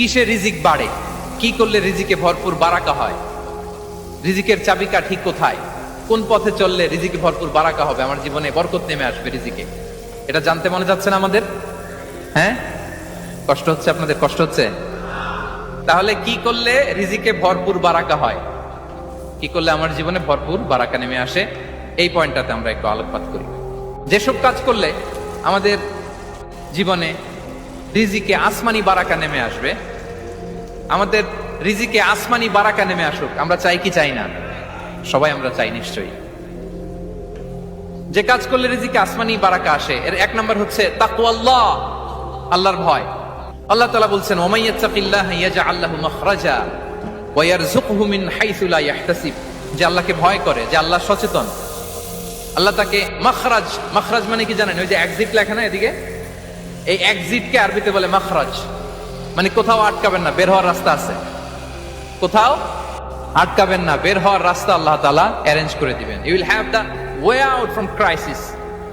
কিসে রিজিক বাড়ে, কি করলে রিজিকে ভরপুর বারাকা হয়, রিজিকের চাবিকাঠি কোথায়, কোন পথে চললে রিজিকে ভরপুর বারাকা হবে, আমার জীবনে বরকত নেমে আসবে রিজিকে, এটা জানতে মনে যাচ্ছে না আমাদের? হ্যাঁ, কষ্ট হচ্ছে আপনাদের? কষ্ট হচ্ছে? তাহলে কি করলে রিজিকে ভরপুর বারাকা হয়, কি করলে আমার জীবনে ভরপুর বারাকা নেমে আসে, এই পয়েন্টটাতে আমরা একটু আলোকপাত করি। যেসব কাজ করলে আমাদের জীবনে রিজিকে আসমানি বারাকা নেমে আসবে, আমাদের রিজিকে আসমানি বারাকা নেমে আসুক, আমরা চাই কি চাই না? সবাই আমরা চাই নিশ্চয়ই। যে কাজ করলে রিজিকে আসমানি বারাকা আসে, এর এক নম্বর হচ্ছে তাকওয়াল্লাহ, আল্লাহর ভয়। আল্লাহ তাআলা বলছেন, ওমাই ইয়াত্তাকিল্লাহা ইয়াজআল লাহু মাখরাজা ওয়া ইয়ারযুকহু মিন হাইসু লা ইয়াহতাসিব। যে আল্লাহকে ভয় করে, যে আল্লাহ সচেতন, আল্লাহ তাকে মাখরাজ, মাখরাজ মানে কি জানেন? ওই যে এক্সিট লেখা না এদিকে, এই এক্সিটকে আরবিতে বলে মাখরাজ, মানে কোথাও আটকাবেন না, বের হওয়ার রাস্তা আছে, কোথাও আটকাবেন না, বের হওয়ার রাস্তা আল্লাহ তাআলা অ্যারেঞ্জ করে দিবেন। You will have the way out from crisis.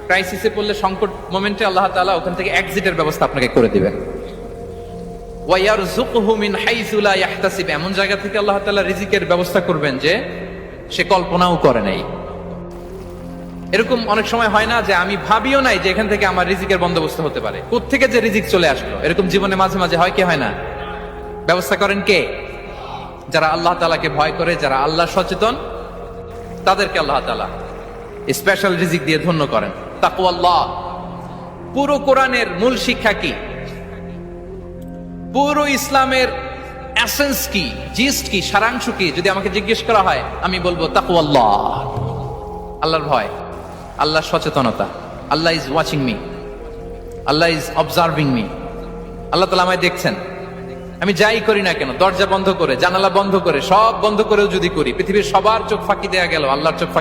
ক্রাইসিসে পড়লে, সংকট মোমেন্টে আল্লাহ তাআলা ওখান থেকে এক্সিটের ব্যবস্থা আপনাকে করে দিবেন। ওয়া ইয়ারযুকহু মিন হাইসু লা ইয়াহতাসিব, এমন জায়গা থেকে আল্লাহ তাআলা রিজিকের ব্যবস্থা করবেন যে সে কল্পনাও করে নাই। এরকম অনেক সময় হয় না যে আমি ভাবিও নাই যে এখান থেকে আমার রিজিকের বন্দোবস্ত হতে পারে, কোত্থেকে যে রিজিক চলে আসলো, এরকম জীবনে মাঝে মাঝে হয় কি হয় না? ব্যবস্থা করেন কে? যারা আল্লাহ তাআলাকে ভয় করে, যারা আল্লাহ সচেতন, তাদেরকে আল্লাহ তাআলা স্পেশাল রিজিক দিয়ে ধন্য করেন। তাকওয়াল্লাহ। পুরো কোরআনের মূল শিক্ষা কি? পুরো ইসলামের এসেন্স কি, জিস্ট কি, সারাংশ কি? যদি আমাকে জিজ্ঞেস করা হয়, আমি বলবো তাকওয়াল্লাহ, আল্লাহর ভয়, আল্লাহর সচেতনতা। আল্লাহ ইজ ওয়াচিং মি, আল্লাহ ইজ অবজার্ভিং মি। আল্লাহ তাআলা আমায় দেখছেন, আমি যাই করি না কেন, দরজা বন্ধ করে, জানালা বন্ধ করে, সব বন্ধ করেও যদি করি, পৃথিবীর সবার চোখ ফাঁকি দেয়া গেল, আল্লাহর চোখ ফাঁকি